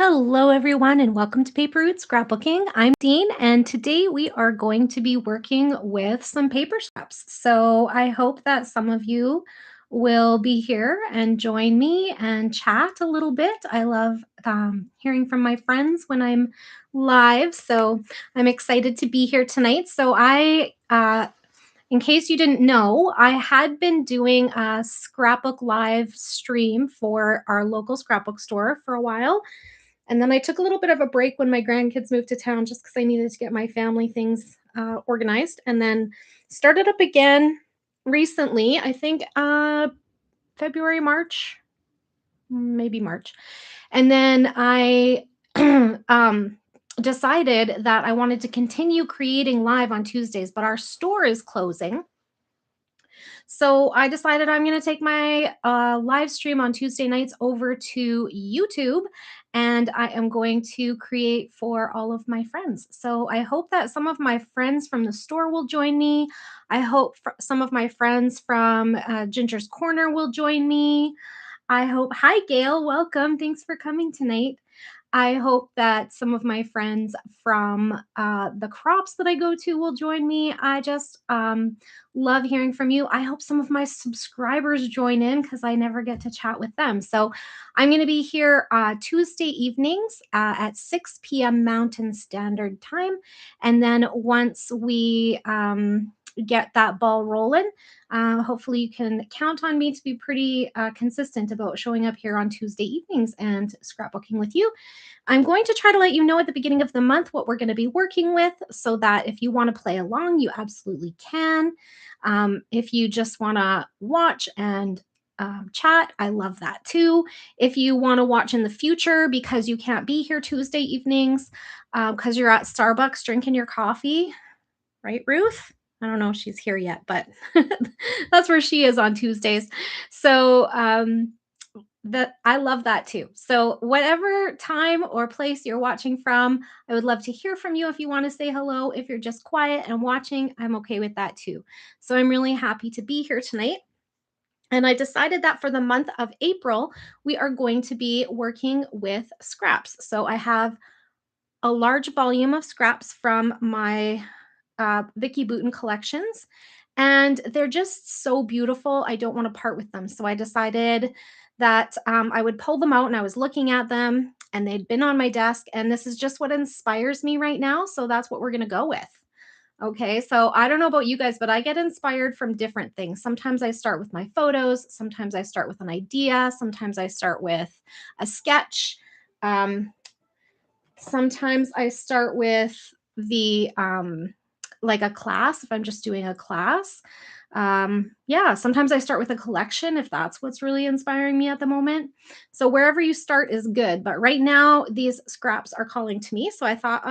Hello, everyone, and welcome to Paper Root Scrapbooking. I'm Dean, and today we are going to be working with some paper scraps. So I hope that some of you will be here and join me and chat a little bit. I love hearing from my friends when I'm live, so I'm excited to be here tonight. In case you didn't know, I had been doing a scrapbook live stream for our local scrapbook store for a while, and then I took a little bit of a break when my grandkids moved to town just because I needed to get my family things organized. And then started up again recently, I think February, March, maybe March. And then I decided that I wanted to continue creating live on Tuesdays, but our store is closing. So I decided I'm going to take my live stream on Tuesday nights over to YouTube, and I am going to create for all of my friends. So I hope that some of my friends from the store will join me. I hope some of my friends from Ginger's Corner will join me. I hope, hi, Gail, welcome. Thanks for coming tonight. I hope that some of my friends from the crops that I go to will join me. I just love hearing from you. I hope some of my subscribers join in because I never get to chat with them. So I'm going to be here Tuesday evenings at 6 p.m. Mountain Standard Time. And then once we get that ball rolling, hopefully you can count on me to be pretty consistent about showing up here on Tuesday evenings and scrapbooking with you. I'm going to try to let you know at the beginning of the month what we're going to be working with so that if you want to play along, you absolutely can. If you just want to watch and chat, I love that too. If you want to watch in the future because you can't be here Tuesday evenings because you're at Starbucks drinking your coffee, right, Ruth? I don't know if she's here yet, but that's where she is on Tuesdays. So, that I love that too. So whatever time or place you're watching from, I would love to hear from you. If you want to say hello, if you're just quiet and watching, I'm okay with that too. So I'm really happy to be here tonight. And I decided that for the month of April, we are going to be working with scraps. So I have a large volume of scraps from my Vicky Bouton collections, and they're just so beautiful. I don't want to part with them. So I decided that I would pull them out, and I was looking at them, and they'd been on my desk, and this is just what inspires me right now. So that's what we're going to go with. Okay, so I don't know about you guys, but I get inspired from different things. Sometimes I start with my photos, sometimes I start with an idea, sometimes I start with a sketch. Um, Sometimes I start with the like a class if I'm just doing a class. Yeah, sometimes I start with a collection if that's what's really inspiring me at the moment. So wherever you start is good, but right now these scraps are calling to me, so I thought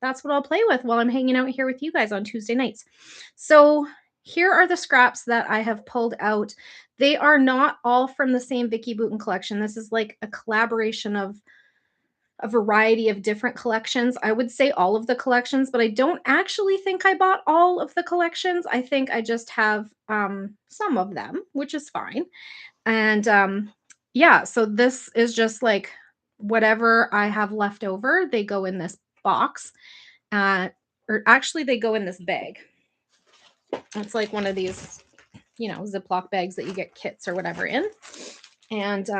that's what I'll play with while I'm hanging out here with you guys on Tuesday nights. So here are the scraps that I have pulled out. They are not all from the same Vicky Bouton collection. This is like a collaboration of a variety of different collections. I would say all of the collections, but I don't actually think I bought all of the collections. I think I just have some of them, which is fine. And yeah, so this is just like whatever I have left over, they go in this box. Uh, or actually, they go in this bag. It's like one of these, Ziploc bags that you get kits or whatever in. And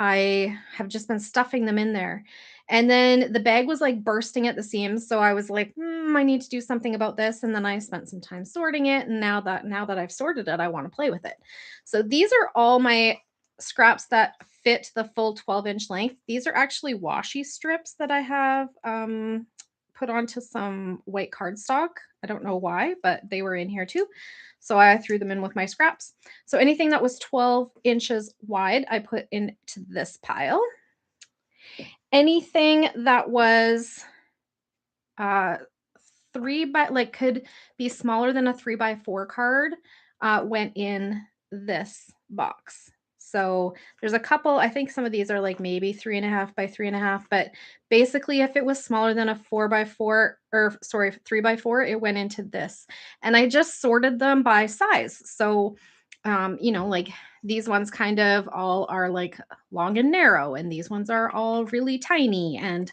I have just been stuffing them in there. And then the bag was like bursting at the seams. So I was like, I need to do something about this. And then I spent some time sorting it. And now that I've sorted it, I want to play with it. So these are all my scraps that fit the full 12-inch length. These are actually washi strips that I have put onto some white cardstock. I don't know why, but they were in here too. So I threw them in with my scraps. So anything that was 12 inches wide, I put into this pile. Anything that was uh, could be smaller than a 3x4 card went in this box. So there's a couple, I think some of these are like maybe 3.5 by 3.5, but basically if it was smaller than a 4x4 or sorry, 3x4, it went into this. And I just sorted them by size. So like these ones kind of all are like long and narrow, and these ones are all really tiny. And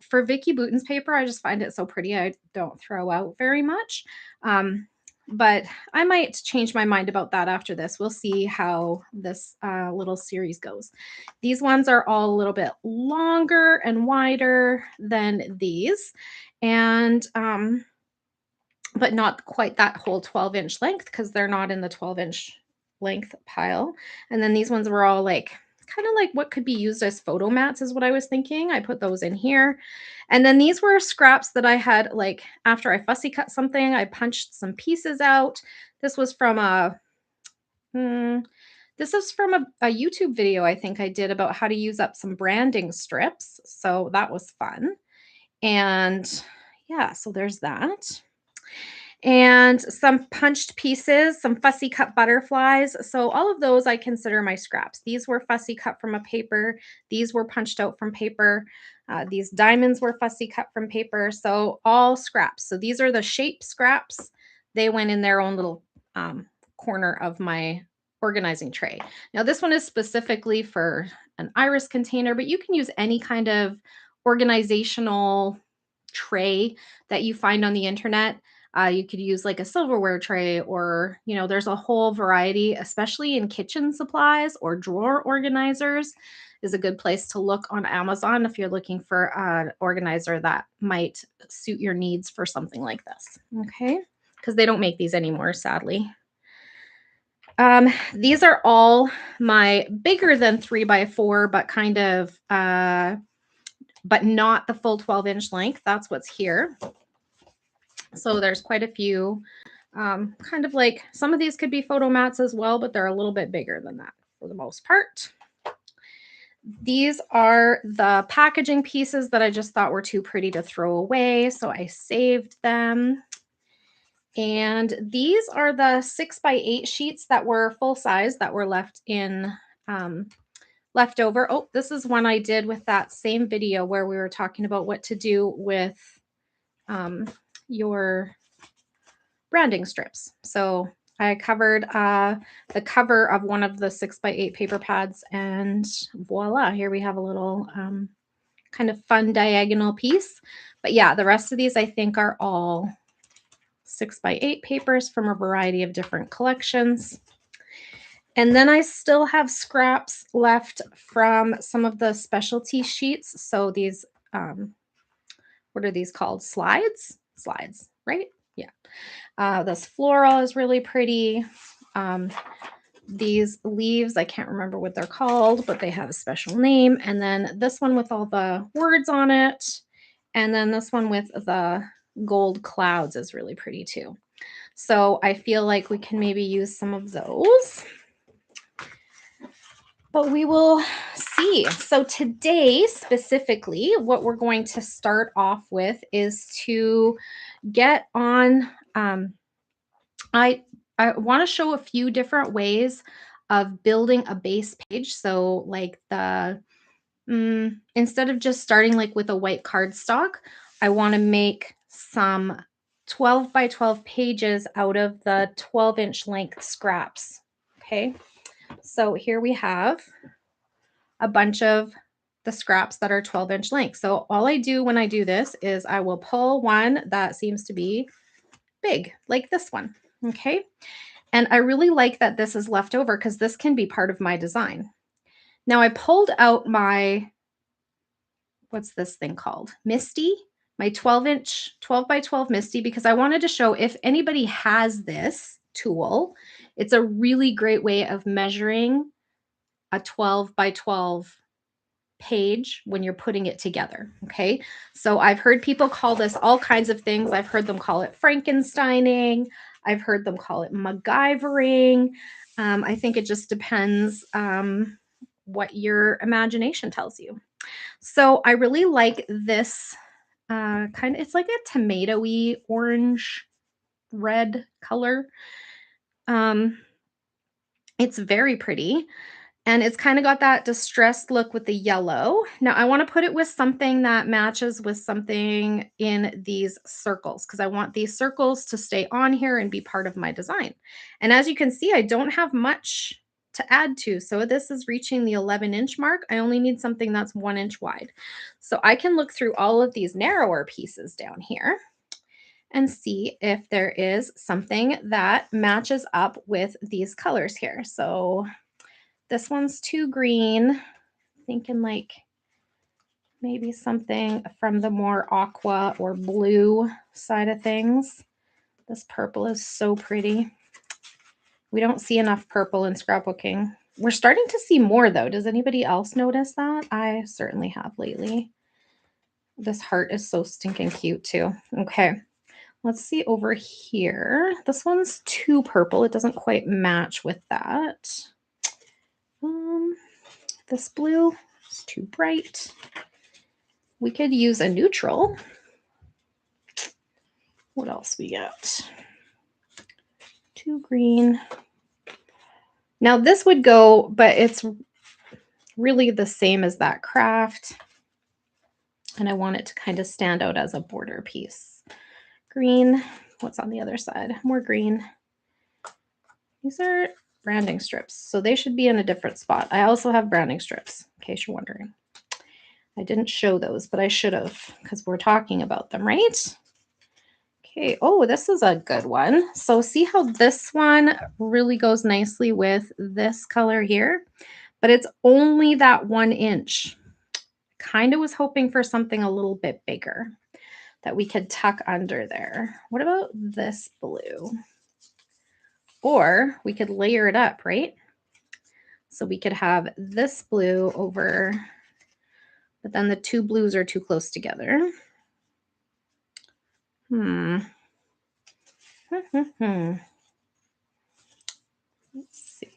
for Vicky Bouton's paper, I just find it so pretty. I don't throw out very much. Um, but I might change my mind about that after this. We'll see how this little series goes. These ones are all a little bit longer and wider than these. And but not quite that whole 12-inch length because they're not in the 12-inch length pile. And then these ones were all like kind of like what could be used as photo mats is what I was thinking. I put those in here. And then these were scraps that I had like after I fussy cut something, I punched some pieces out. This was from hmm, a YouTube video I think I did about how to use up some branding strips. So that was fun. And yeah, so there's that and some punched pieces, some fussy cut butterflies. So all of those I consider my scraps. These were fussy cut from a paper. These were punched out from paper. These diamonds were fussy cut from paper. So all scraps. So these are the shape scraps. They went in their own little corner of my organizing tray. Now this one is specifically for an iris container, but you can use any kind of organizational tray that you find on the internet. You could use like a silverware tray, or, there's a whole variety, especially in kitchen supplies or drawer organizers, is a good place to look on Amazon if you're looking for an organizer that might suit your needs for something like this. Okay. Because they don't make these anymore, sadly. These are all my bigger than 3x4, but kind of, but not the full 12-inch length. That's what's here. So there's quite a few, kind of like some of these could be photo mats as well, but they're a little bit bigger than that for the most part. These are the packaging pieces that I just thought were too pretty to throw away, so I saved them. And these are the 6x8 sheets that were full size that were left in left over. Oh, this is one I did with that same video where we were talking about what to do with your branding strips. So I covered the cover of one of the 6x8 paper pads, and voila, here we have a little kind of fun diagonal piece. But yeah, the rest of these I think are all 6x8 papers from a variety of different collections. And then I still have scraps left from some of the specialty sheets. So these, what are these called? Slides? Slides, right? Yeah. This floral is really pretty. These leaves, I can't remember what they're called, but they have a special name. And then this one with all the words on it. And then this one with the gold clouds is really pretty too. So I feel like we can maybe use some of those. But we will see. So today, specifically, what we're going to start off with is to get on. I want to show a few different ways of building a base page. So like instead of just starting like with a white cardstock, I want to make some 12 by 12 pages out of the 12-inch length scraps. Okay. So here we have a bunch of the scraps that are 12-inch length. So all I do when I do this is I will pull one that seems to be big, like this one. Okay. And I really like that this is left over because this can be part of my design. Now I pulled out my, what's this thing called? Misty, my 12-inch, 12 by 12 Misty, because I wanted to show if anybody has this tool, it's a really great way of measuring a 12 by 12 page when you're putting it together. Okay. So I've heard people call this all kinds of things. I've heard them call it Frankensteining. I've heard them call it MacGyvering. I think it just depends what your imagination tells you. So I really like this kind of, it's like a tomatoey orange red color. It's very pretty. And it's kind of got that distressed look with the yellow. Now I want to put it with something that matches with something in these circles because I want these circles to stay on here and be part of my design. And as you can see, I don't have much to add to. So this is reaching the 11-inch mark. I only need something that's 1 inch wide. So I can look through all of these narrower pieces down here and see if there is something that matches up with these colors here. So this one's too green. Thinking like maybe something from the more aqua or blue side of things. This purple is so pretty. We don't see enough purple in scrapbooking. We're starting to see more though. Does anybody else notice that? I certainly have lately. This heart is so stinking cute too. Okay, let's see over here. This one's too purple. It doesn't quite match with that. This blue is too bright. We could use a neutral. What else we got? Too green. Now this would go, but it's really the same as that craft. And I want it to kind of stand out as a border piece. Green. What's on the other side? More green. These are branding strips, so they should be in a different spot. I also have branding strips, in case you're wondering. I didn't show those, but I should have because we're talking about them, right? Okay, oh, this is a good one. So see how this one really goes nicely with this color here, but it's only that 1 inch. Kind of was hoping for something a little bit bigger that we could tuck under there. What about this blue? Or we could layer it up, right? So we could have this blue over, but then the two blues are too close together. Let's see.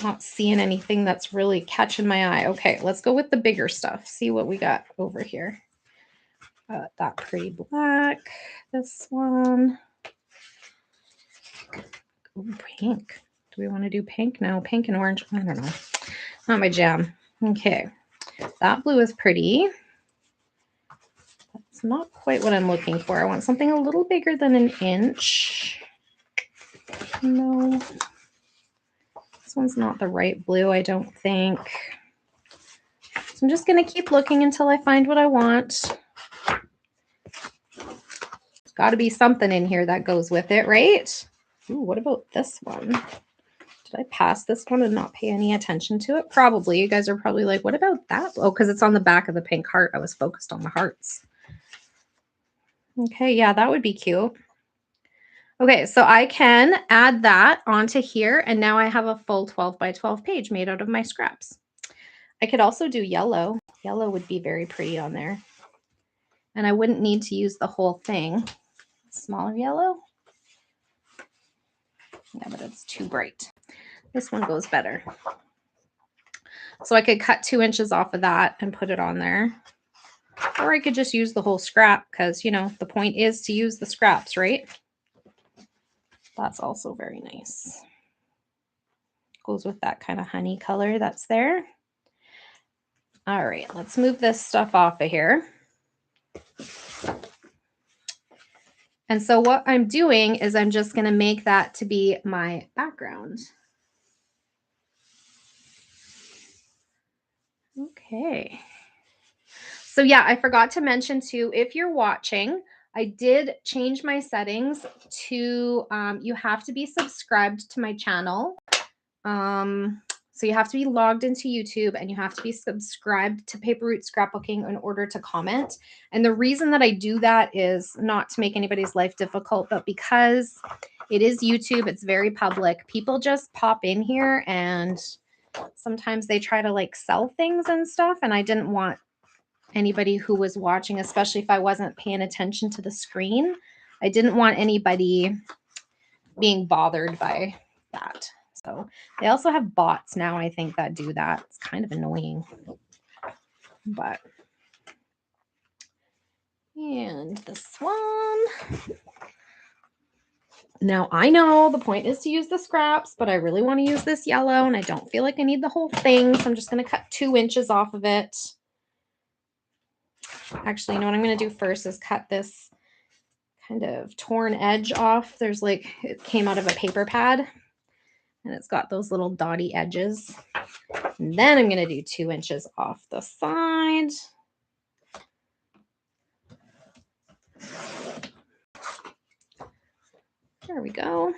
Not seeing anything that's really catching my eye. Okay, let's go with the bigger stuff. See what we got over here. That pretty black. This one. Ooh, pink. Do we want to do pink? No, pink and orange. I don't know. Not my jam. Okay. That blue is pretty. That's not quite what I'm looking for. I want something a little bigger than 1 inch. No. This one's not the right blue, I don't think. So I'm just going to keep looking until I find what I want. There's got to be something in here that goes with it, right? Ooh, what about this one? Did I pass this one and not pay any attention to it? Probably. You guys are probably like, what about that? Oh, because it's on the back of the pink heart. I was focused on the hearts. Okay, yeah, that would be cute. Okay, so I can add that onto here, and now I have a full 12 by 12 page made out of my scraps. I could also do yellow. Yellow would be very pretty on there. And I wouldn't need to use the whole thing. Smaller yellow. Yeah, but it's too bright. This one goes better. So I could cut 2 inches off of that and put it on there. Or I could just use the whole scrap because, you know, the point is to use the scraps, right? That's also very nice. Goes with that kind of honey color that's there. All right, let's move this stuff off of here. And so what I'm doing is I'm just going to make that to be my background. Okay. So yeah, I forgot to mention too, if you're watching, I did change my settings to, you have to be subscribed to my channel. So you have to be logged into YouTube and you have to be subscribed to Paper Route Scrapbooking in order to comment. And the reason that I do that is not to make anybody's life difficult, but because it is YouTube, it's very public. People just pop in here and sometimes they try to like sell things and stuff. And I didn't want anybody who was watching, especially if I wasn't paying attention to the screen, I didn't want anybody being bothered by that. So they also have bots now, I think, that do that. It's kind of annoying. But, and this one. Now I know the point is to use the scraps, but I really want to use this yellow and I don't feel like I need the whole thing. So I'm just going to cut 2 inches off of it. Actually, you know what I'm going to do first is cut this kind of torn edge off. There's like, it came out of a paper pad and it's got those little dotty edges. And then I'm going to do 2 inches off the side. There we go.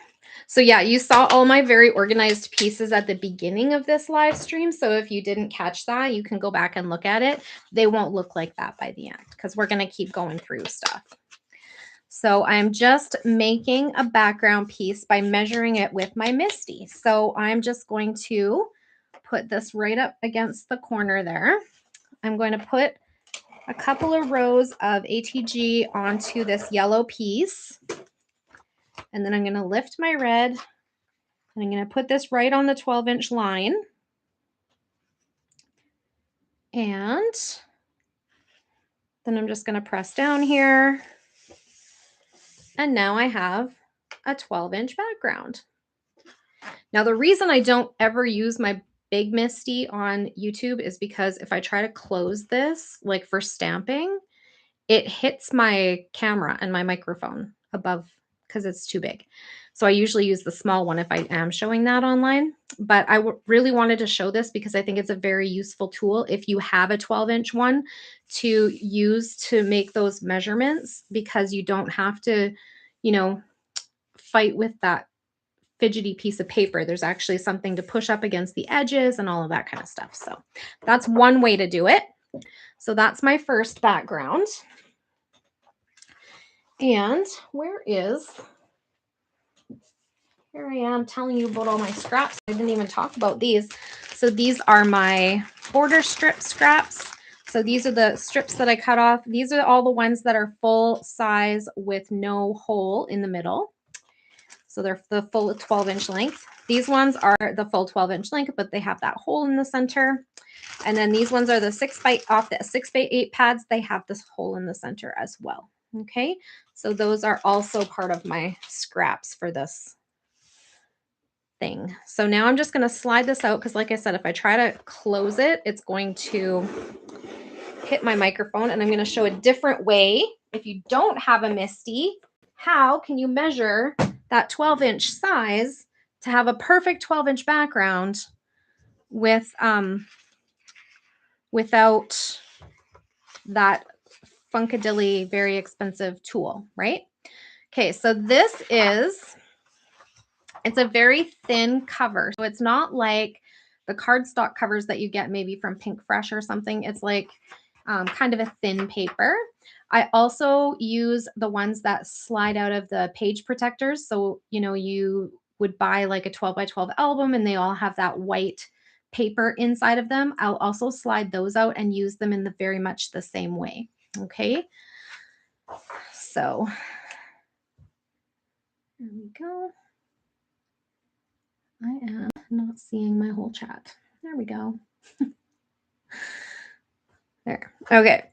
So yeah, you saw all my very organized pieces at the beginning of this live stream. So if you didn't catch that, you can go back and look at it. They won't look like that by the end because we're going to keep going through stuff. So I'm just making a background piece by measuring it with my MISTI. So I'm just going to put this right up against the corner there. I'm going to put a couple of rows of ATG onto this yellow piece. And then I'm going to lift my red and I'm going to put this right on the 12-inch line. And then I'm just going to press down here. And now I have a 12-inch background. Now, the reason I don't ever use my big MISTI on YouTube is because if I try to close this, like for stamping, it hits my camera and my microphone above because it's too big. So I usually use the small one if I am showing that online. But I really wanted to show this because I think it's a very useful tool if you have a 12-inch one to use to make those measurements, because you don't have to, you know, fight with that fidgety piece of paper. There's actually something to push up against the edges and all of that kind of stuff. So that's one way to do it. So that's my first background. And here I am telling you about all my scraps. I didn't even talk about these. So these are my border strip scraps. So these are the strips that I cut off. These are all the ones that are full size with no hole in the middle. So they're the full 12-inch length. These ones are the full 12-inch length, but they have that hole in the center. And then these ones are the 6x8 pads. They have this hole in the center as well. Okay, so those are also part of my scraps for this thing. So now I'm just going to slide this out because, like I said, if I try to close it, it's going to hit my microphone. And I'm going to show a different way. If you don't have a MISTI, how can you measure that 12-inch size to have a perfect 12-inch background with without that funkadilly very expensive tool, right? Okay, so this is, it's a very thin cover. So it's not like the cardstock covers that you get maybe from Pink Fresh or something. It's like kind of a thin paper. I also use the ones that slide out of the page protectors. So, you know, you would buy like a 12x12 album and they all have that white paper inside of them. I'll also slide those out and use them in the very much the same way. Okay. So there we go. I am not seeing my whole chat. There we go. There. Okay.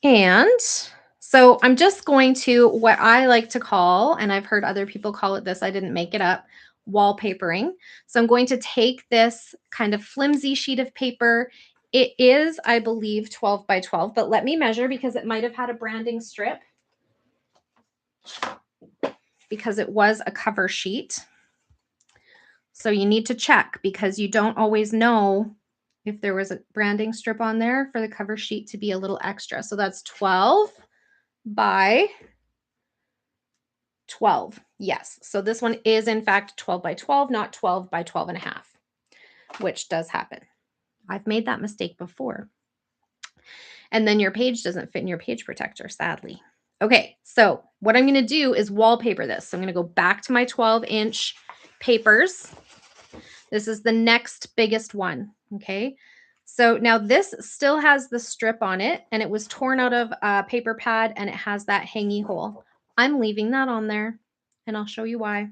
And so I'm just going to, what I like to call, and I've heard other people call it this, I didn't make it up, wallpapering. So I'm going to take this kind of flimsy sheet of paper. It is, I believe, 12x12, but let me measure because it might have had a branding strip because it was a cover sheet. So you need to check because you don't always know if there was a branding strip on there for the cover sheet to be a little extra. So that's 12 by 12. Yes. So this one is in fact 12 by 12, not 12 by 12 and a half, which does happen. I've made that mistake before. And then your page doesn't fit in your page protector, sadly. Okay. So what I'm going to do is wallpaper this. So I'm going to go back to my 12-inch papers. This is the next biggest one. Okay. So now this still has the strip on it and it was torn out of a paper pad and it has that hangy hole. I'm leaving that on there and I'll show you why.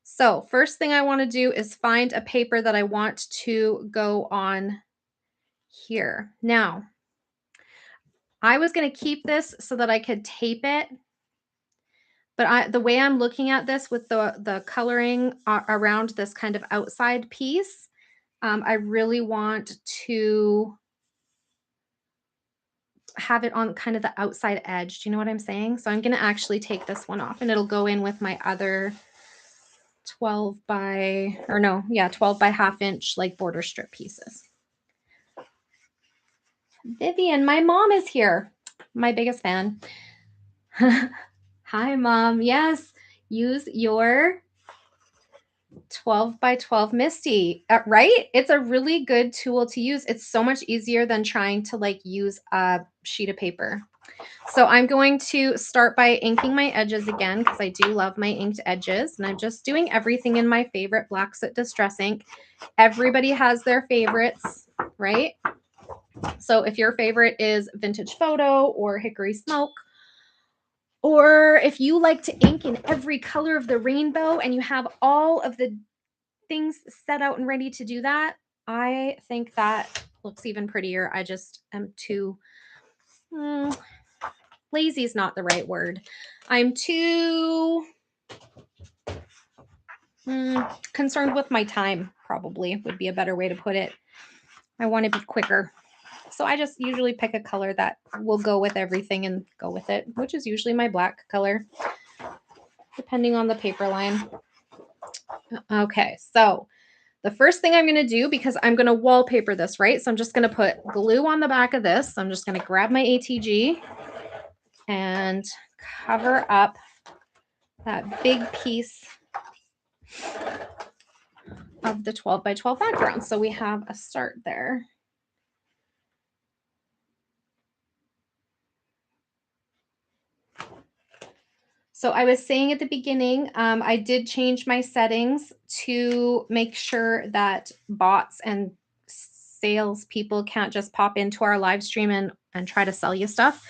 So first thing I want to do is find a paper that I want to go on here. Now, I was going to keep this so that I could tape it But the way I'm looking at this with the coloring around this kind of outside piece, I really want to have it on kind of the outside edge. Do you know what I'm saying? So I'm going to actually take this one off and it'll go in with my other 12 by, or no, yeah, 12 by half inch like border strip pieces. Vivian, my mom is here. My biggest fan. Hi, Mom. Yes, use your 12 by 12 Misty, right? It's a really good tool to use. It's so much easier than trying to like use a sheet of paper. So I'm going to start by inking my edges again because I do love my inked edges. And I'm just doing everything in my favorite Black Soot Distress ink. Everybody has their favorites, right? So if your favorite is Vintage Photo or Hickory Smoke, or if you like to ink in every color of the rainbow and you have all of the things set out and ready to do that, I think that looks even prettier. I just am too lazy is not the right word. I'm too concerned with my time, probably would be a better way to put it. I want to be quicker. So I just usually pick a color that will go with everything and go with it, which is usually my black color, depending on the paper line. Okay, so the first thing I'm going to do, because I'm going to wallpaper this, right? So I'm just going to put glue on the back of this. I'm just going to grab my ATG and cover up that big piece of the 12 by 12 background. So we have a start there. So I was saying at the beginning, I did change my settings to make sure that bots and salespeople can't just pop into our live stream and try to sell you stuff.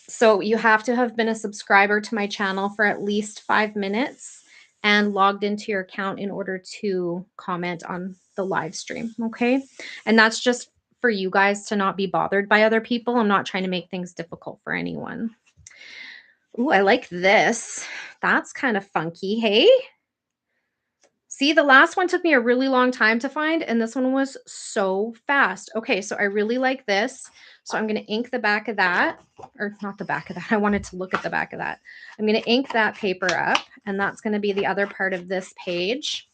So you have to have been a subscriber to my channel for at least 5 minutes and logged into your account in order to comment on the live stream. Okay. And that's just for you guys to not be bothered by other people. I'm not trying to make things difficult for anyone. Ooh, I like this. That's kind of funky. Hey, see, the last one took me a really long time to find, and this one was so fast. Okay, so I really like this. So I'm going to ink the back of that, or not the back of that. I wanted to look at the back of that. I'm going to ink that paper up, and that's going to be the other part of this page.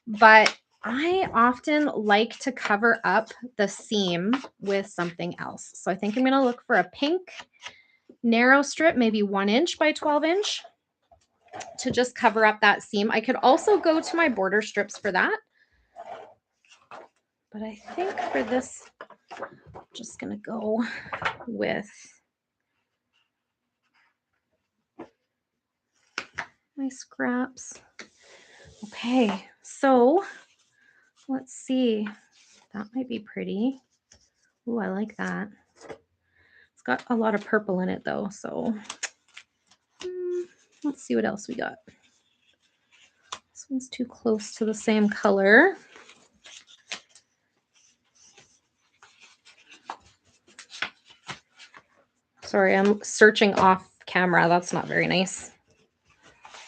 But I often like to cover up the seam with something else. So I think I'm going to look for a pink narrow strip, maybe 1 inch by 12 inch. To just cover up that seam. I could also go to my border strips for that. But I think for this, I'm just going to go with my scraps. Okay, so let's see. That might be pretty. Ooh, I like that. It's got a lot of purple in it though, so let's see what else we got. This one's too close to the same color. Sorry, I'm searching off camera. That's not very nice.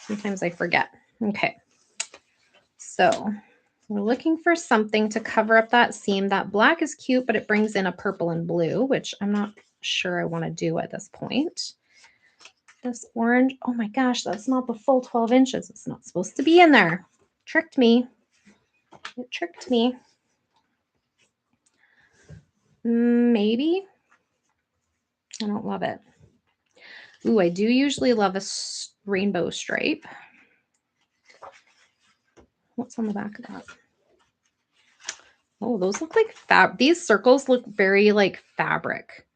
Sometimes I forget. Okay. So we're looking for something to cover up that seam. That black is cute, but it brings in a purple and blue, which I'm not sure I want to do at this point. This orange, oh my gosh, that's not the full 12 inches. It's not supposed to be in there. Tricked me. It tricked me. Maybe. I don't love it. Ooh, I do usually love a rainbow stripe. What's on the back of that? Oh, those look like these circles look very like fabric.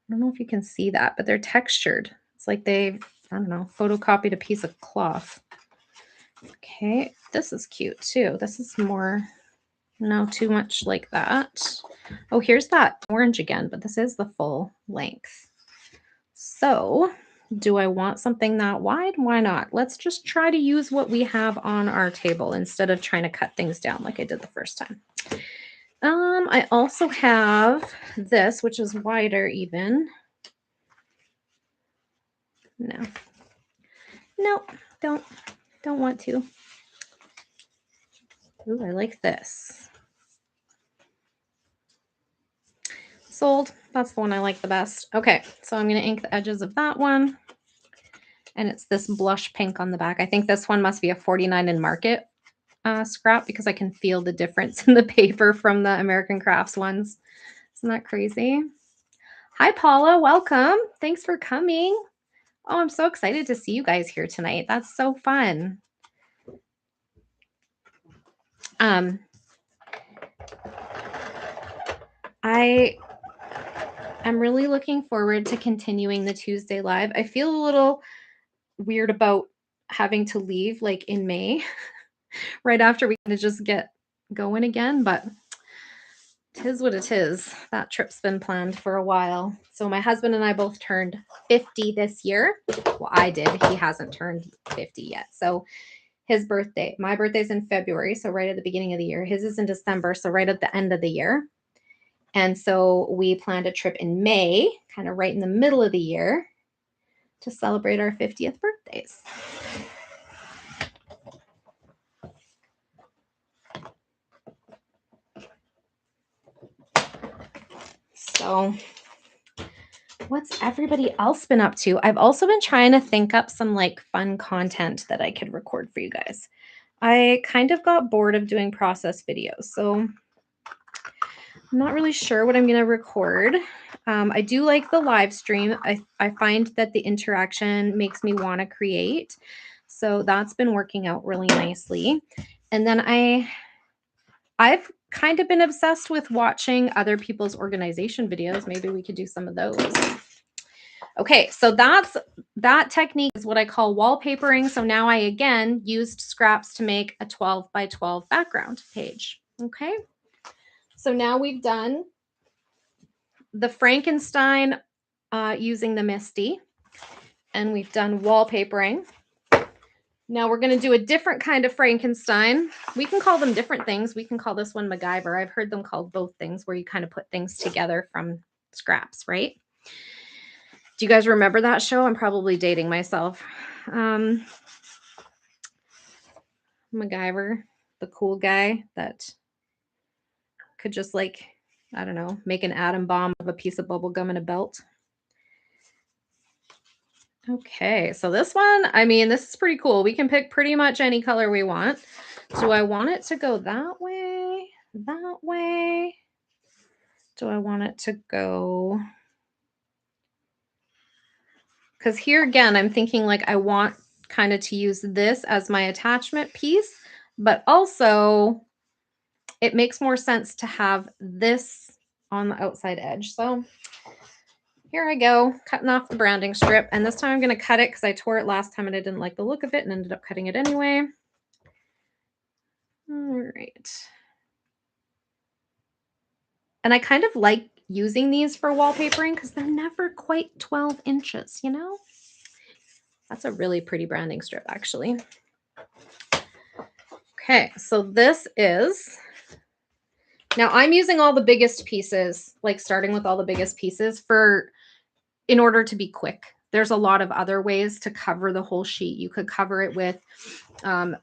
I don't know if you can see that, but they're textured. It's like they, I don't know, photocopied a piece of cloth. Okay, this is cute too. This is more, no, too much like that. Oh, here's that orange again, but this is the full length. So do I want something that wide? Why not? Let's just try to use what we have on our table instead of trying to cut things down like I did the first time. I also have this, which is wider even. No. No, don't want to. Ooh, I like this. Sold. That's the one I like the best. Okay, so I'm going to ink the edges of that one. And it's this blush pink on the back. I think this one must be a 49 in Market scrap because I can feel the difference in the paper from the American Crafts ones. Isn't that crazy? Hi, Paula. Welcome. Thanks for coming. Oh, I'm so excited to see you guys here tonight. That's so fun. I am really looking forward to continuing the Tuesday live. I feel a little weird about having to leave like in May, right after we kind of just get going again, but tis what it is. That trip's been planned for a while. So my husband and I both turned 50 this year. Well, I did. He hasn't turned 50 yet. So his birthday, my birthday's in February, so right at the beginning of the year. His is in December, so right at the end of the year. And so we planned a trip in May, kind of right in the middle of the year, to celebrate our 50th birthdays. So what's everybody else been up to? I've also been trying to think up some like fun content that I could record for you guys. I kind of got bored of doing process videos, so I'm not really sure what I'm going to record. I do like the live stream. I find that the interaction makes me want to create. So that's been working out really nicely. And then I've kind of been obsessed with watching other people's organization videos. Maybe we could do some of those. Okay, so that technique is what I call wallpapering. So now I again used scraps to make a 12 by 12 background page. Okay, so now we've done the Frankenstein using the Misty, and we've done wallpapering. Now we're going to do a different kind of Frankenstein. We can call them different things. We can call this one MacGyver. I've heard them called both things, where you kind of put things together from scraps, right? Do you guys remember that show? I'm probably dating myself. MacGyver, the cool guy that could just like, I don't know, make an atom bomb of a piece of bubble gum and a belt. Okay, so this one, I mean, this is pretty cool. We can pick pretty much any color we want. Do I want it to go that way? That way? Do I want it to go? Because here again, I'm thinking like I want kind of to use this as my attachment piece, but also it makes more sense to have this on the outside edge. So here I go, cutting off the branding strip. And this time I'm going to cut it because I tore it last time and I didn't like the look of it and ended up cutting it anyway. All right. And I kind of like using these for wallpapering because they're never quite 12 inches, you know? That's a really pretty branding strip, actually. Okay, so this is... Now I'm using all the biggest pieces, like starting with all the biggest pieces in order to be quick. There's a lot of other ways to cover the whole sheet. You could cover it with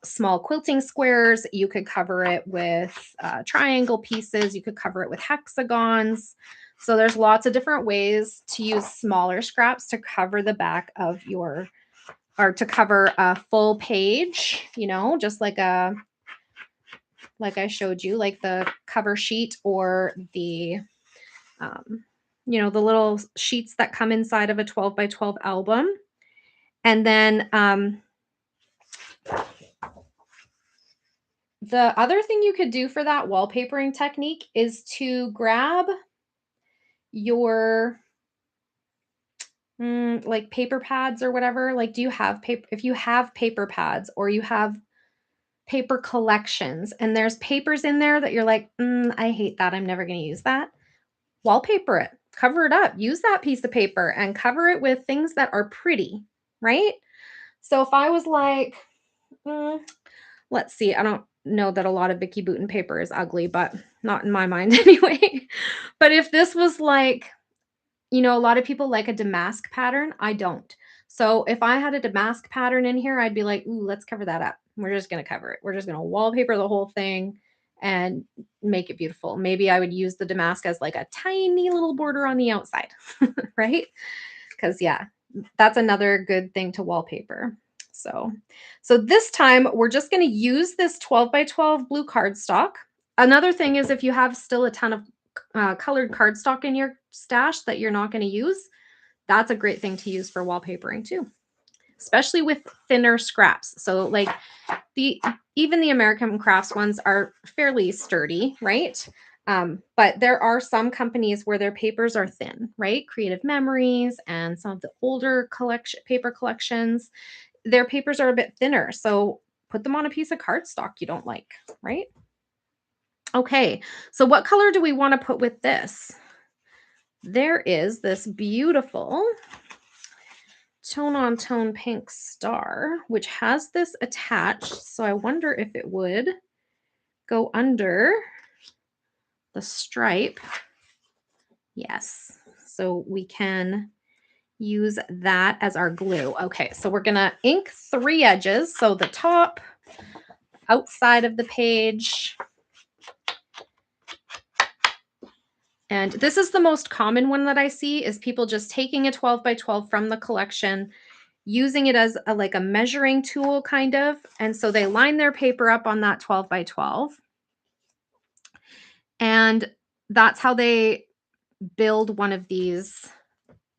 small quilting squares. You could cover it with triangle pieces. You could cover it with hexagons. So there's lots of different ways to use smaller scraps to cover the back of your, or to cover a full page, you know, just like I showed you, like the cover sheet or the, you know, the little sheets that come inside of a 12 by 12 album. And then the other thing you could do for that wallpapering technique is to grab your like paper pads or whatever. Like, do you have paper? If you have paper pads or you have paper collections and there's papers in there that you're like, I hate that, I'm never going to use that. Wallpaper it, cover it up, use that piece of paper and cover it with things that are pretty, right? So if I was like, let's see, I don't know that a lot of Vicky Bouton paper is ugly, but not in my mind anyway. But if this was like, you know, a lot of people like a damask pattern. I don't. So if I had a damask pattern in here, I'd be like, ooh, let's cover that up. We're just going to cover it. We're just going to wallpaper the whole thing and make it beautiful. Maybe I would use the damask as like a tiny little border on the outside, right? Because yeah, that's another good thing to wallpaper. So this time we're just going to use this 12 by 12 blue cardstock. Another thing is if you have still a ton of colored cardstock in your stash that you're not going to use, that's a great thing to use for wallpapering too, especially with thinner scraps. So like even the American Crafts ones are fairly sturdy, right? But there are some companies where their papers are thin, right? Creative Memories and some of the older paper collections, their papers are a bit thinner. So put them on a piece of cardstock you don't like, right? Okay, so what color do we want to put with this? There is this beautiful tone on tone pink star, which has this attached. So I wonder if it would go under the stripe. Yes, so we can use that as our glue. Okay, so we're gonna ink 3 edges. So the top, outside of the page. And this is the most common one that I see is people just taking a 12 by 12 from the collection, using it as like a measuring tool kind of. And so they line their paper up on that 12 by 12. And that's how they build one of these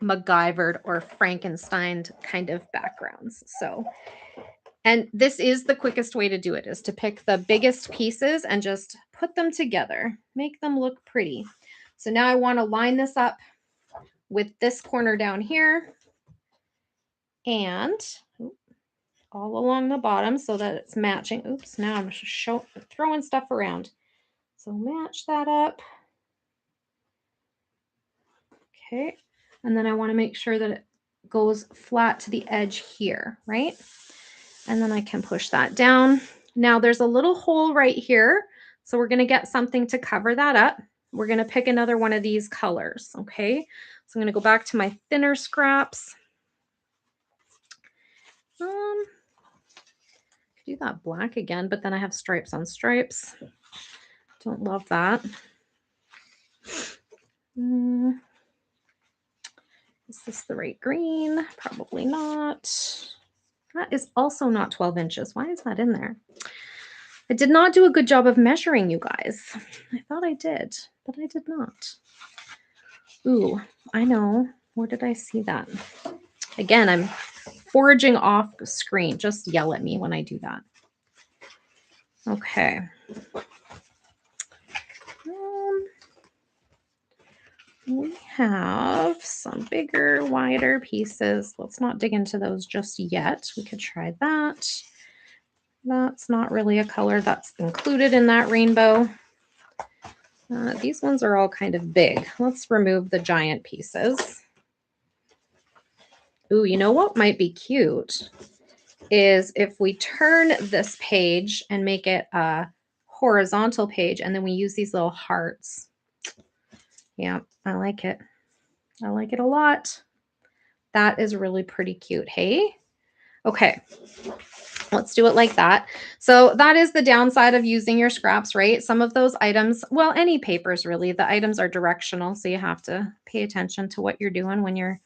MacGyvered or Frankenstein kind of backgrounds. So, and this is the quickest way to do it, is to pick the biggest pieces and just put them together, make them look pretty. So now I want to line this up with this corner down here and all along the bottom so that it's matching. Oops, now I'm throwing stuff around. So match that up. Okay. And then I want to make sure that it goes flat to the edge here, right? And then I can push that down. Now there's a little hole right here. So we're going to get something to cover that up. We're going to pick another one of these colors. Okay. So I'm going to go back to my thinner scraps. Do that black again, but then I have stripes on stripes. Don't love that. Is this the right green? Probably not. That is also not 12 inches. Why is that in there? I did not do a good job of measuring, you guys. I thought I did, but I did not. Ooh, I know. Where did I see that? Again, I'm foraging off the screen. Just yell at me when I do that. Okay. We have some bigger, wider pieces. Let's not dig into those just yet. We could try that. That's not really a color that's included in that rainbow. These ones are all kind of big. Let's remove the giant pieces. Ooh, you know what might be cute is if we turn this page and make it a horizontal page, and then we use these little hearts. Yeah, I like it. I like it a lot. That is really pretty cute. Hey? Okay. Let's do it like that. So that is the downside of using your scraps, right? Some of those items, well, any papers really, the items are directional. So you have to pay attention to what you're doing when you're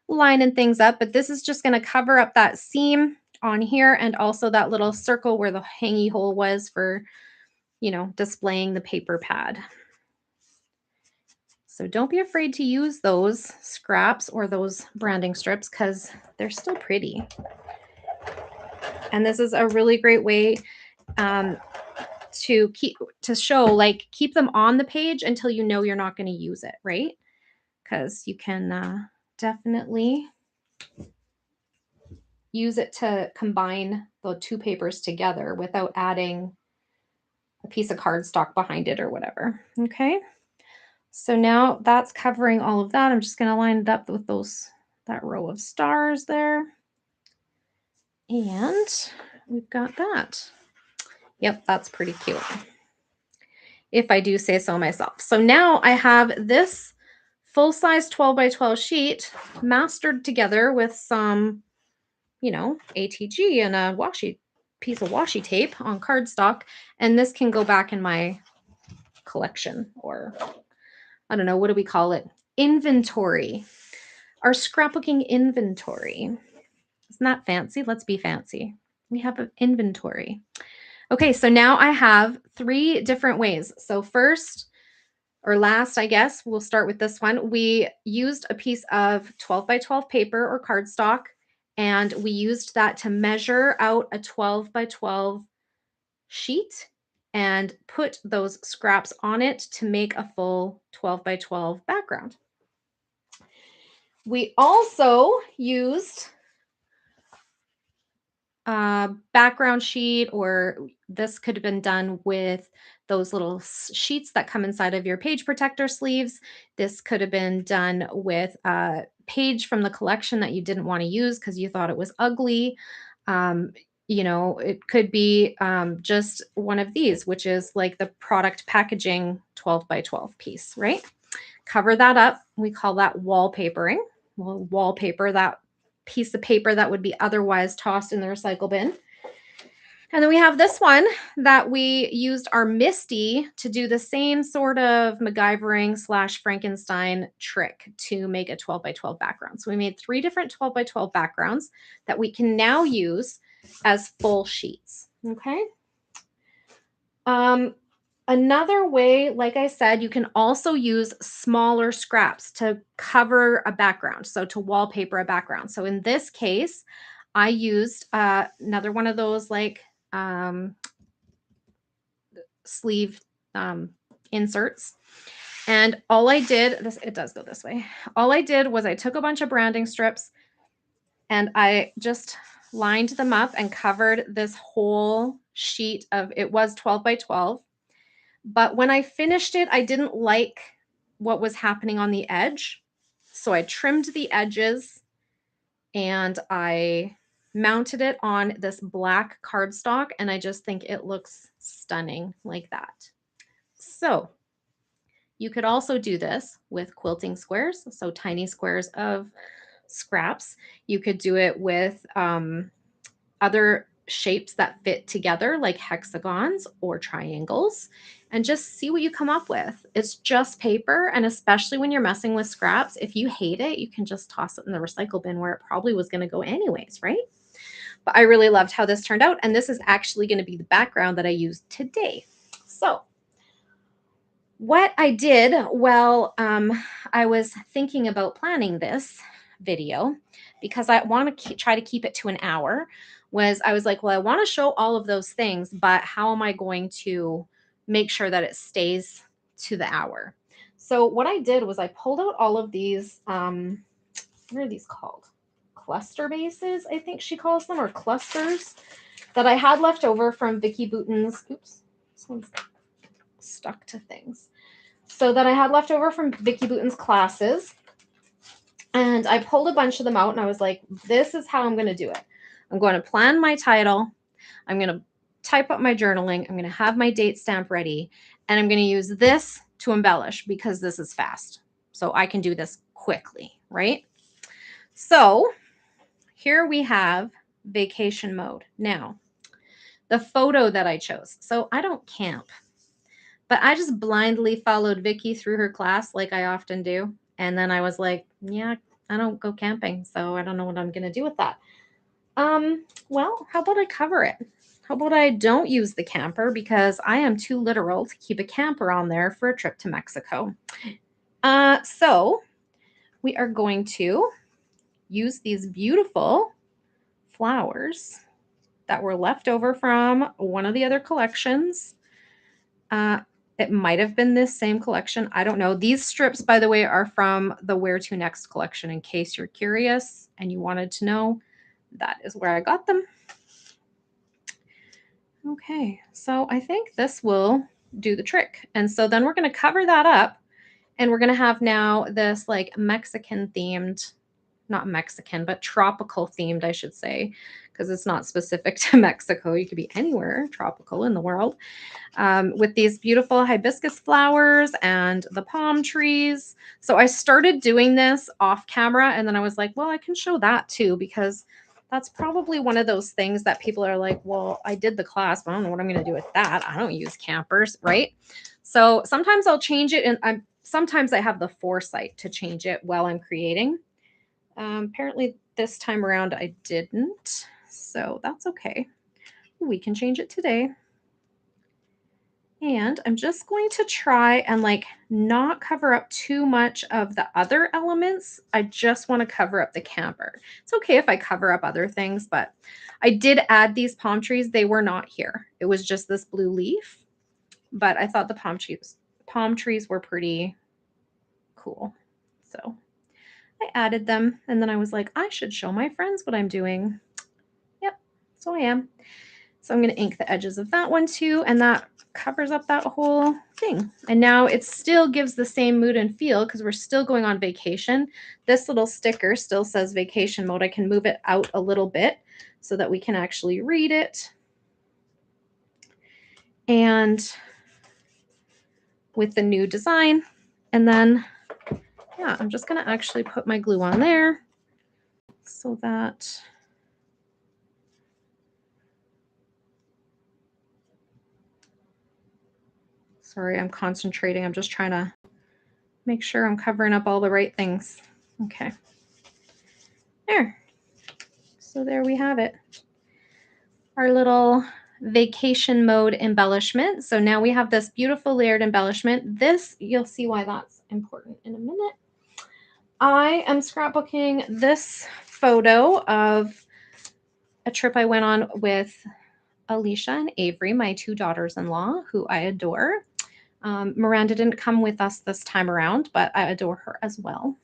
lining things up. But this is just going to cover up that seam on here and also that little circle where the hangy hole was for, you know, displaying the paper pad. So don't be afraid to use those scraps or those branding strips because they're still pretty. And this is a really great way to keep them on the page until you know you're not going to use it, right? Because you can definitely use it to combine the 2 papers together without adding a piece of cardstock behind it or whatever. Okay. So now that's covering all of that. I'm just going to line it up with that row of stars there. And we've got that. Yep, that's pretty cute, if I do say so myself. So now I have this full-size 12 by 12 sheet mastered together with some ATG and a piece of washi tape on cardstock, and this can go back in my collection, or I don't know, what do we call it? Inventory. Our scrapbooking inventory. Isn't that fancy? Let's be fancy. We have an inventory. Okay, so now I have 3 different ways. So first, or last, I guess, we'll start with this one. We used a piece of 12 by 12 paper or cardstock, and we used that to measure out a 12 by 12 sheet and put those scraps on it to make a full 12 by 12 background. We also used a background sheet, or this could have been done with those little sheets that come inside of your page protector sleeves. This could have been done with a page from the collection that you didn't want to use because you thought it was ugly. Um, it could be just one of these, which is like the product packaging 12 by 12 piece, right? Cover that up. We call that wallpapering. We'll wallpaper that piece of paper that would be otherwise tossed in the recycle bin. And then we have this one that we used our Misty to do the same sort of MacGyvering / Frankenstein trick to make a 12 by 12 background. So we made 3 different 12 by 12 backgrounds that we can now use as full sheets. Okay. Another way, like I said, you can also use smaller scraps to cover a background, so to wallpaper a background. So in this case, I used another one of those like sleeve inserts. And all I did, it does go this way. All I did was I took a bunch of branding strips and I just lined them up and covered this whole sheet of, it was 12 by 12. But when I finished it, I didn't like what was happening on the edge. So I trimmed the edges and I mounted it on this black cardstock, and I just think it looks stunning like that. So you could also do this with quilting squares, so tiny squares of scraps. You could do it with other shapes that fit together, like hexagons or triangles, and just see what you come up with. It's just paper, and especially when you're messing with scraps, if you hate it, you can just toss it in the recycle bin where it probably was going to go anyways, right? But I really loved how this turned out, and this is actually going to be the background that I used today. So what I did, well, I was thinking about planning this video because I want to try to keep it to an hour. I was like, well, I want to show all of those things, but how am I going to make sure that it stays to the hour? So what I did was I pulled out all of these, what are these called? Cluster bases, I think she calls them, or clusters, that I had left over from Vicki Boutin's, oops, this one's stuck to things. So that I had left over from Vicki Boutin's classes. And I pulled a bunch of them out and I was like, this is how I'm going to do it. I'm going to plan my title. I'm going to type up my journaling. I'm going to have my date stamp ready. And I'm going to use this to embellish because this is fast. So I can do this quickly, right? So here we have vacation mode. Now, the photo that I chose. So I don't camp, but I just blindly followed Vicki through her class like I often do. And then I was like, yeah, I don't go camping, so I don't know what I'm going to do with that. Well, how about I cover it? How about I don't use the camper because I am too literal to keep a camper on there for a trip to Mexico. So we are going to use these beautiful flowers that were left over from one of the other collections. It might have been this same collection. I don't know. These strips, by the way, are from the Where to Next collection, in case you're curious and you wanted to know. That is where I got them. Okay, so I think this will do the trick. And so then we're going to cover that up, and we're going to have now this like Mexican themed, not Mexican, but tropical themed, I should say, because it's not specific to Mexico. You could be anywhere tropical in the world, with these beautiful hibiscus flowers and the palm trees. So I started doing this off camera, and then I was like, well, I can show that too, because That's probably one of those things that people are like, well, I did the class, but I don't know what I'm going to do with that. I don't use campers, right? So sometimes I'll change it, and sometimes I have the foresight to change it while I'm creating. Apparently this time around I didn't, so that's okay. We can change it today. And I'm just going to try and like not cover up too much of the other elements. I just want to cover up the camper. It's okay if I cover up other things, but I did add these palm trees. They were not here. It was just this blue leaf, but I thought the palm trees were pretty cool. So I added them, and then I was like, I should show my friends what I'm doing. Yep, so I am. So I'm going to ink the edges of that one too, and that covers up that whole thing. And now it still gives the same mood and feel because we're still going on vacation. This little sticker still says vacation mode. I can move it out a little bit so that we can actually read it. And with the new design. And then, yeah, I'm just going to actually put my glue on there so that sorry, I'm concentrating. I'm just trying to make sure I'm covering up all the right things. Okay. There. So there we have it. Our little vacation mode embellishment. So now we have this beautiful layered embellishment. This, you'll see why that's important in a minute. I am scrapbooking this photo of a trip I went on with Alicia and Avery, my two daughters-in-law, who I adore. Miranda didn't come with us this time around, but I adore her as well.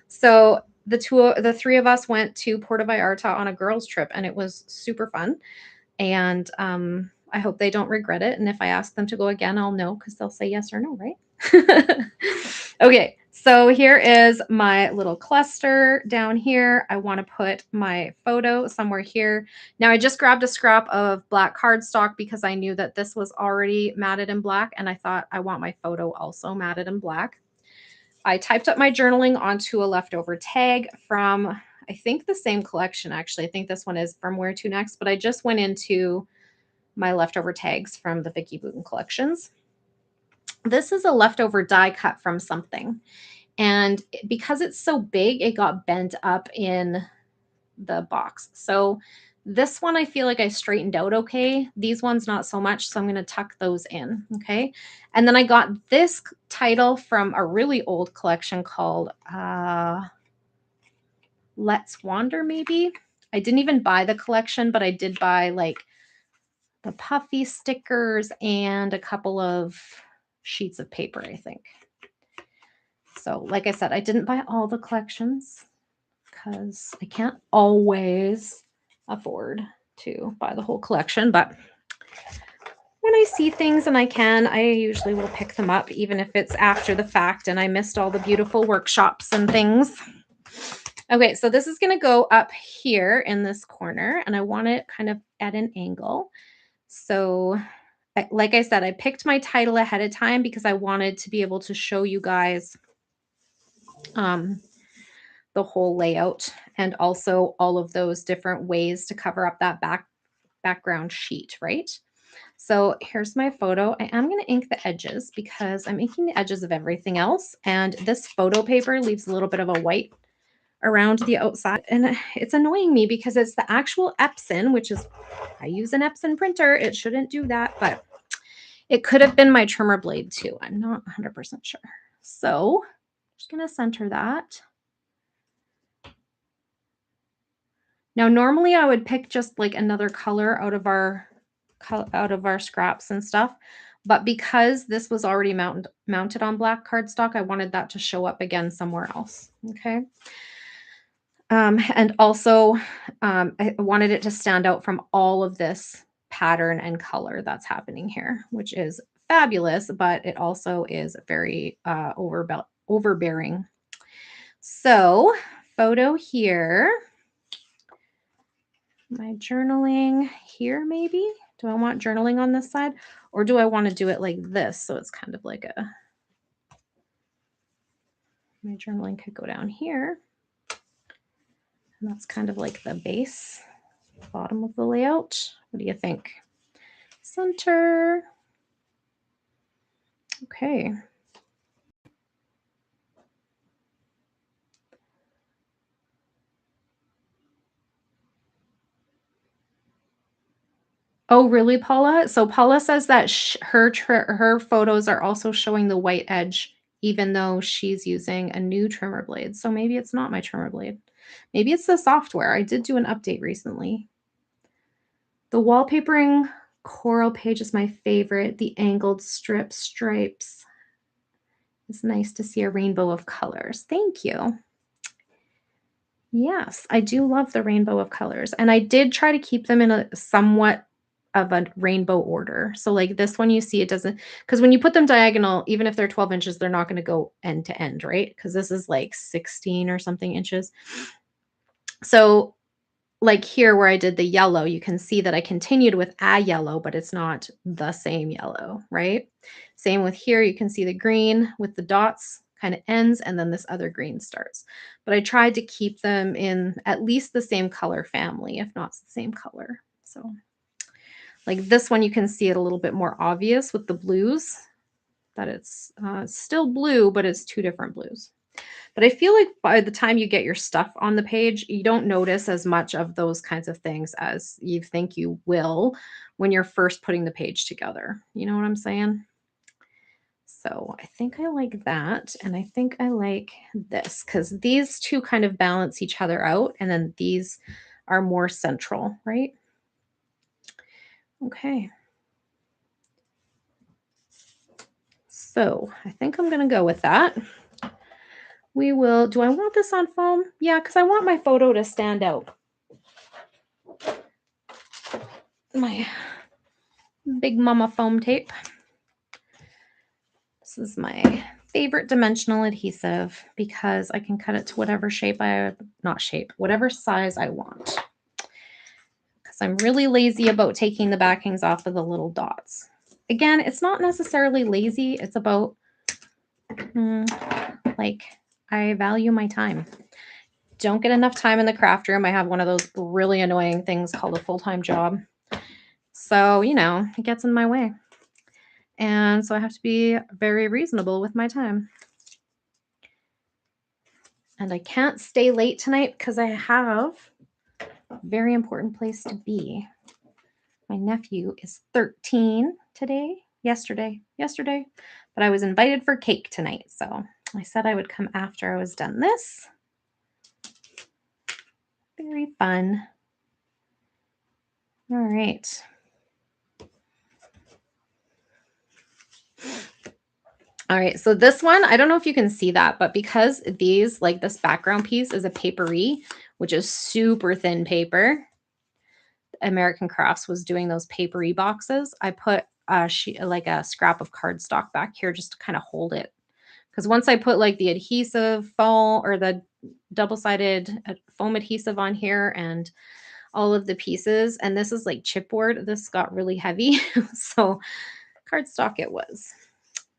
So the three of us went to Puerto Vallarta on a girls' trip, and it was super fun. And I hope they don't regret it. And if I ask them to go again, I'll know because they'll say yes or no, right? Okay, so here is my little cluster down here. I want to put my photo somewhere here. Now I just grabbed a scrap of black cardstock because I knew that this was already matted in black, and I thought I want my photo also matted in black. I typed up my journaling onto a leftover tag from, I think, the same collection, actually. I think this one is from Where to Next, but I just went into my leftover tags from the Vicky Booten collections. This is a leftover die cut from something. And because it's so big, it got bent up in the box. So this one, I feel like I straightened out okay. These ones, not so much. So I'm going to tuck those in. Okay. And then I got this title from a really old collection called Let's Wander, maybe. I didn't even buy the collection, but I did buy like the puffy stickers and a couple of sheets of paper, I think. So like I said, I didn't buy all the collections because I can't always afford to buy the whole collection, but when I see things and I can, I usually will pick them up, even if it's after the fact and I missed all the beautiful workshops and things. Okay, so this is going to go up here in this corner, and I want it kind of at an angle. So like I said, I picked my title ahead of time because I wanted to be able to show you guys the whole layout and also all of those different ways to cover up that background sheet, right? So here's my photo. I am going to ink the edges because I'm inking the edges of everything else. And this photo paper leaves a little bit of a white around the outside. And it's annoying me because it's the actual Epson, which is, I use an Epson printer. It shouldn't do that, but it could have been my trimmer blade too. I'm not 100% sure. So I'm just going to center that. Now, normally I would pick just like another color out of our scraps and stuff, but because this was already mounted on black cardstock, I wanted that to show up again somewhere else. Okay. And also, I wanted it to stand out from all of this pattern and color that's happening here, which is fabulous, but it also is very overbearing. So, photo here. My journaling here, maybe? Do I want journaling on this side? Or do I want to do it like this? So it's kind of like my journaling could go down here. And that's kind of like the base, bottom of the layout. What do you think? Center. Okay. Oh, really, Paula? So Paula says that her photos are also showing the white edge, even though she's using a new trimmer blade. So maybe it's not my trimmer blade. Maybe it's the software. I did do an update recently. The wallpapering coral page is my favorite. The angled stripes. It's nice to see a rainbow of colors. Thank you. Yes, I do love the rainbow of colors, and I did try to keep them in a somewhat of a rainbow order. So, like this one, you see it doesn't, because when you put them diagonal, even if they're 12 inches, they're not going to go end to end, right? Because this is like 16 or something inches. So like here where I did the yellow, you can see that I continued with a yellow, but it's not the same yellow, right? Same with here, you can see the green with the dots kind of ends and then this other green starts. But I tried to keep them in at least the same color family, if not the same color. So like this one, you can see it a little bit more obvious with the blues, that it's still blue, but it's two different blues. But I feel like by the time you get your stuff on the page, you don't notice as much of those kinds of things as you think you will when you're first putting the page together. You know what I'm saying? So I think I like that. And I think I like this because these two kind of balance each other out. And then these are more central, right? Okay. So I think I'm going to go with that. We will, do I want this on foam? Yeah, because I want my photo to stand out. My Big Mama foam tape. This is my favorite dimensional adhesive because I can cut it to whatever shape whatever size I want. Because I'm really lazy about taking the backings off of the little dots. Again, it's not necessarily lazy. It's about like I value my time. Don't get enough time in the craft room. I have one of those really annoying things called a full-time job. So, you know, it gets in my way. And so I have to be very reasonable with my time. And I can't stay late tonight because I have a very important place to be. My nephew is 13 yesterday, but I was invited for cake tonight. So I said I would come after I was done this. Very fun. All right. All right, so this one, I don't know if you can see that, but because these, like this background piece is a papery, which is super thin paper, American Crafts was doing those papery boxes. I put like a scrap of cardstock back here just to kind of hold it. Because once I put like the adhesive foam or the double-sided foam adhesive on here and all of the pieces, and this is like chipboard, this got really heavy. So cardstock it was.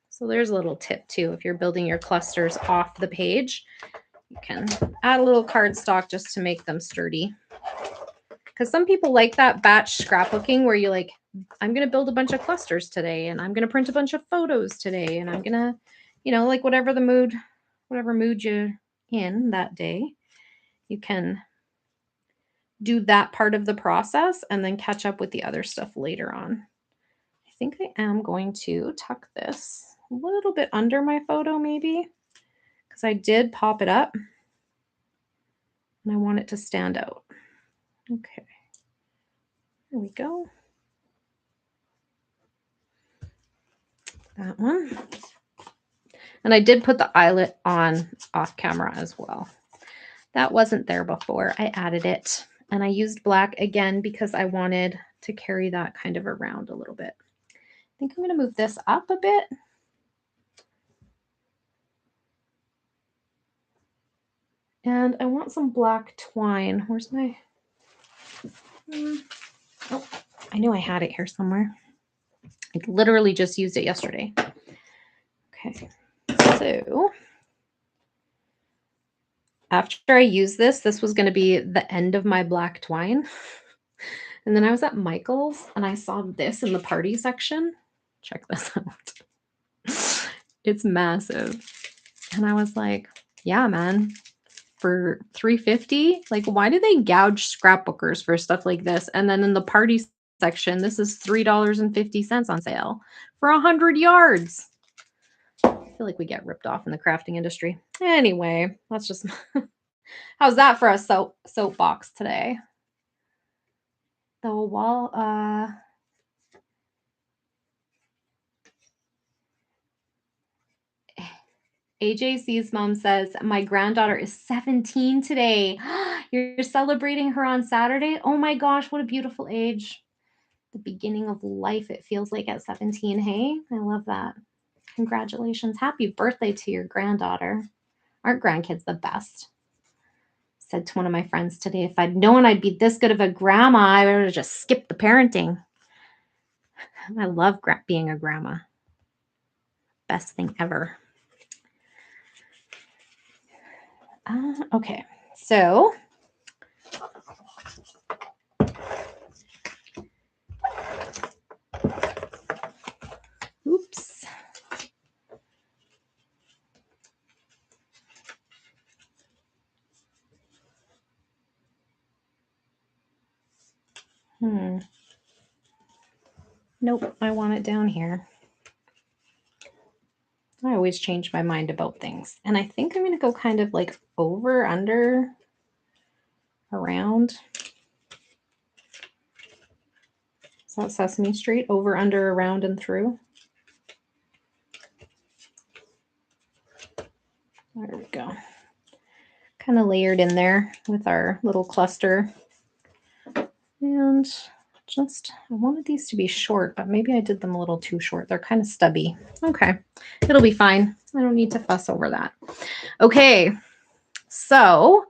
So there's a little tip too. If you're building your clusters off the page, you can add a little cardstock just to make them sturdy. Because some people like that batch scrapbooking where you like, I'm going to build a bunch of clusters today and I'm going to print a bunch of photos today and I'm going to, you know, like whatever mood you're in that day, you can do that part of the process and then catch up with the other stuff later on. I think I am going to tuck this a little bit under my photo maybe because I did pop it up and I want it to stand out. Okay, there we go. That one. And I did put the eyelet on off camera as well. That wasn't there before. I added it. And I used black again because I wanted to carry that kind of around a little bit. I think I'm going to move this up a bit. And I want some black twine. Where's my... Oh, I knew I had it here somewhere. I literally just used it yesterday. Okay. So After I used this, this was gonna be the end of my black twine. And then I was at Michael's and I saw this in the party section. Check this out. It's massive. And I was like, yeah, man, for 350, like why do they gouge scrapbookers for stuff like this? And then in the party section, this is $3.50 on sale for 100 yards. I feel like we get ripped off in the crafting industry. Anyway, that's just how's that for a soapbox today? The wall AJC's mom says, my granddaughter is 17 today. You're celebrating her on Saturday? Oh my gosh, what a beautiful age. The beginning of life, it feels like at 17. Hey, I love that. Congratulations. Happy birthday to your granddaughter. Aren't grandkids the best? Said to one of my friends today, if I'd known I'd be this good of a grandma, I would have just skipped the parenting. I love being a grandma. Best thing ever. Okay, so oops. Nope, I want it down here. I always change my mind about things. And I think I'm going to go kind of like over, under, around. Is that Sesame Street? Over, under, around, and through. There we go. Kind of layered in there with our little cluster. And just, I wanted these to be short, but maybe I did them a little too short. They're kind of stubby. Okay, it'll be fine. I don't need to fuss over that. Okay, so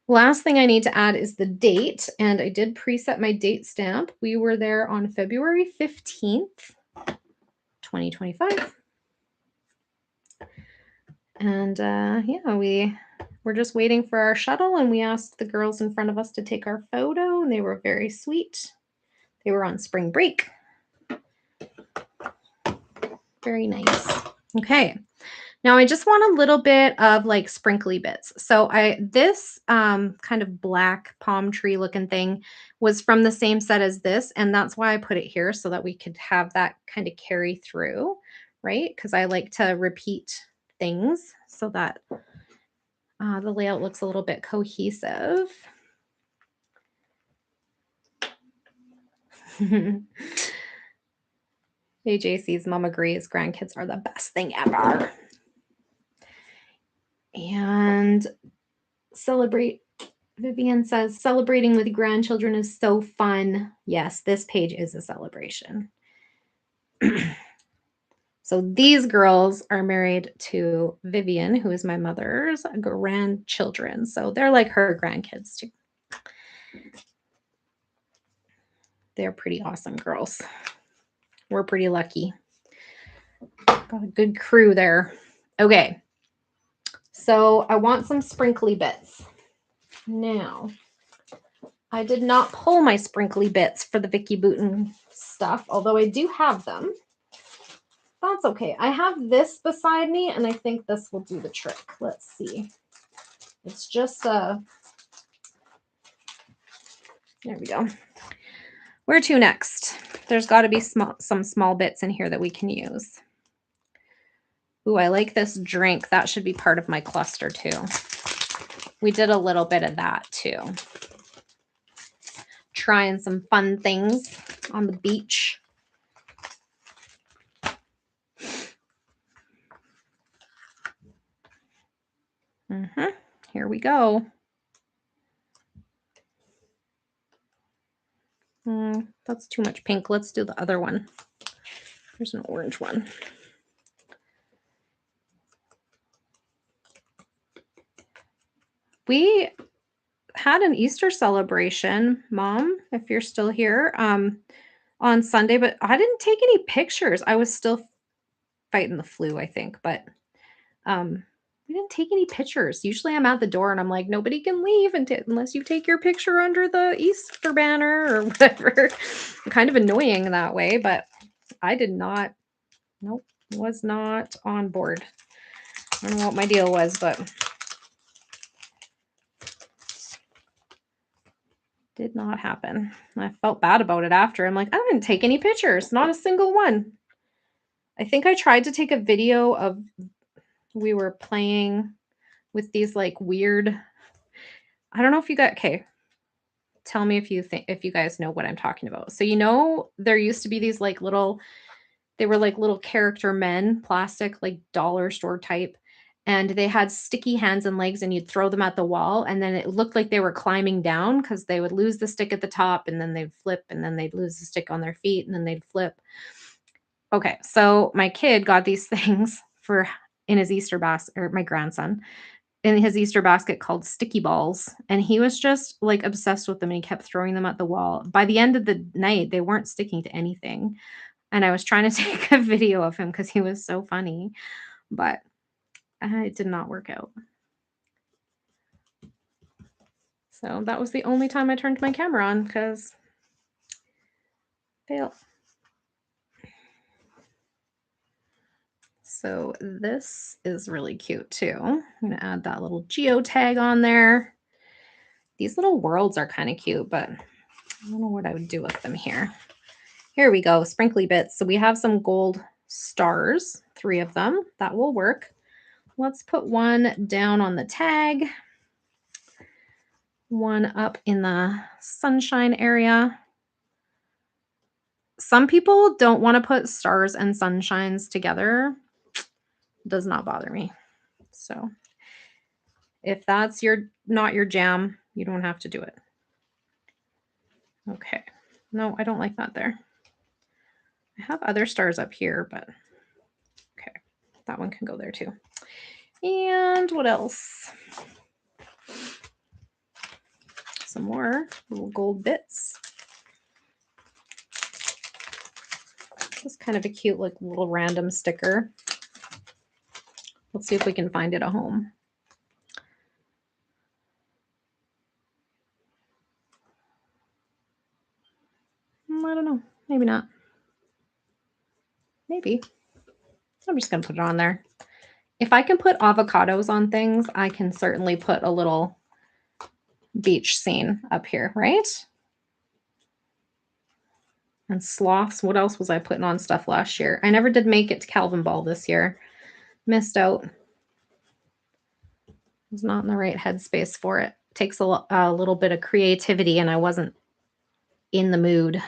last thing I need to add is the date, and I did preset my date stamp. We were there on February 15th, 2025. And yeah, we're just waiting for our shuttle, and we asked the girls in front of us to take our photo, and they were very sweet. They were on spring break. Very nice. Okay. Now I just want a little bit of like sprinkly bits. So this kind of black palm tree looking thing was from the same set as this. And that's why I put it here so that we could have that kind of carry through, right? Because I like to repeat things so that the layout looks a little bit cohesive. AJC's mom agrees grandkids are the best thing ever. And Vivian says, celebrating with grandchildren is so fun. Yes, this page is a celebration. So these girls are married to Vivian, who is my mother's grandchildren. So they're like her grandkids too. They're pretty awesome girls. We're pretty lucky. Got a good crew there. Okay. So I want some sprinkly bits. Now, I did not pull my sprinkly bits for the Vicky Boutin stuff, although I do have them. That's okay. I have this beside me, and I think this will do the trick. Let's see. It's just there we go. Where to next? There's got to be some small bits in here that we can use. Ooh, I like this drink. That should be part of my cluster too. We did a little bit of that too. Trying some fun things on the beach. Here we go. That's too much pink. Let's do the other one. There's an orange one. We had an Easter celebration, Mom, if you're still here, on Sunday, but I didn't take any pictures. I was still fighting the flu, I think, but We didn't take any pictures. Usually I'm at the door and I'm like, nobody can leave unless you take your picture under the Easter banner or whatever. Kind of annoying that way, but I did not, nope, was not on board. I don't know what my deal was, but did not happen. I felt bad about it after. I'm like, I didn't take any pictures, not a single one. I think I tried to take a video of we were playing with these like weird, I don't know if you got, okay, tell me if you guys know what I'm talking about. So there used to be these like little, they were like little character men, plastic, like dollar store type, and they had sticky hands and legs, and you'd throw them at the wall, and then it looked like they were climbing down because they would lose the stick at the top, and then they'd flip, and then they'd lose the stick on their feet, and then they'd flip. Okay, so my kid got these things for in his Easter basket, or my grandson in his Easter basket called sticky balls. And he was just like obsessed with them and he kept throwing them at the wall. By the end of the night, they weren't sticking to anything. And I was trying to take a video of him because he was so funny, but it did not work out. So that was the only time I turned my camera on because fail. So this is really cute too. I'm going to add that little geotag on there. These little worlds are kind of cute, but I don't know what I would do with them here. Here we go, sprinkly bits. So we have some gold stars, 3 of them. That will work. Let's put one down on the tag, one up in the sunshine area. Some people don't want to put stars and sunshines together. Does not bother me. So if that's not your jam, you don't have to do it. Okay. No, I don't like that there. I have other stars up here, but okay. That one can go there too. And what else? Some more little gold bits. This is kind of a cute, like little random sticker. Let's see if we can find it a home. I don't know. Maybe not. Maybe. I'm just going to put it on there. If I can put avocados on things, I can certainly put a little beach scene up here, right? And sloths. What else was I putting on stuff last year? I never did make it to Calvin Ball this year. Missed out. Was not in the right headspace for it. Takes a little bit of creativity, and I wasn't in the mood.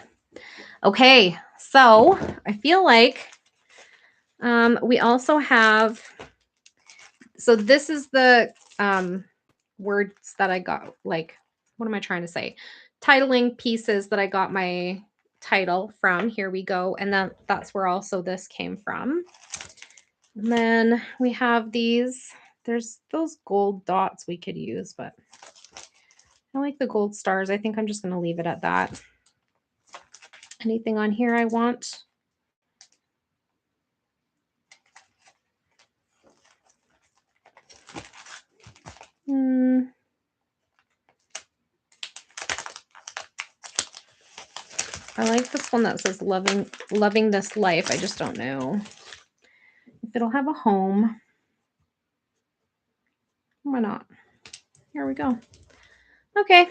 Okay, so I feel like we also have, so this is the words that I got, like, what am I trying to say? Titling pieces that I got my title from. Here we go. And then that's where also this came from. And then we have these, there's those gold dots we could use, but I like the gold stars. I think I'm just going to leave it at that. Anything on here I want? I like this one that says loving this life. I just don't know if it'll have a home. Why not? Here we go. Okay.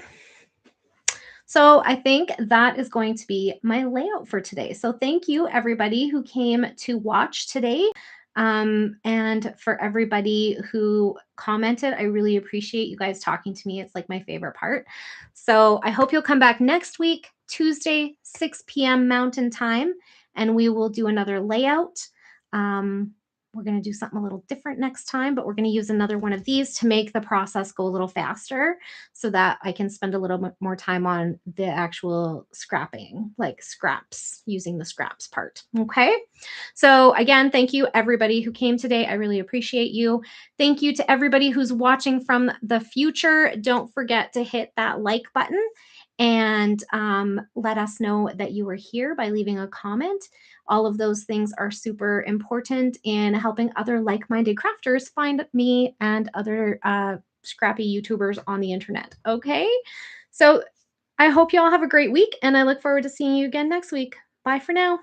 So I think that is going to be my layout for today. So thank you everybody who came to watch today. And for everybody who commented, I really appreciate you guys talking to me. It's like my favorite part. So I hope you'll come back next week, Tuesday, 6 p.m. Mountain Time, and we will do another layout. We're going to do something a little different next time, but we're going to use another one of these to make the process go a little faster so that I can spend a little bit more time on the actual scrapping, like scraps, using the scraps part. Okay. So again, thank you everybody who came today. I really appreciate you. Thank you to everybody who's watching from the future. Don't forget to hit that like button and let us know that you were here by leaving a comment. All of those things are super important in helping other like-minded crafters find me and other scrappy YouTubers on the internet. Okay. So I hope you all have a great week and I look forward to seeing you again next week. Bye for now.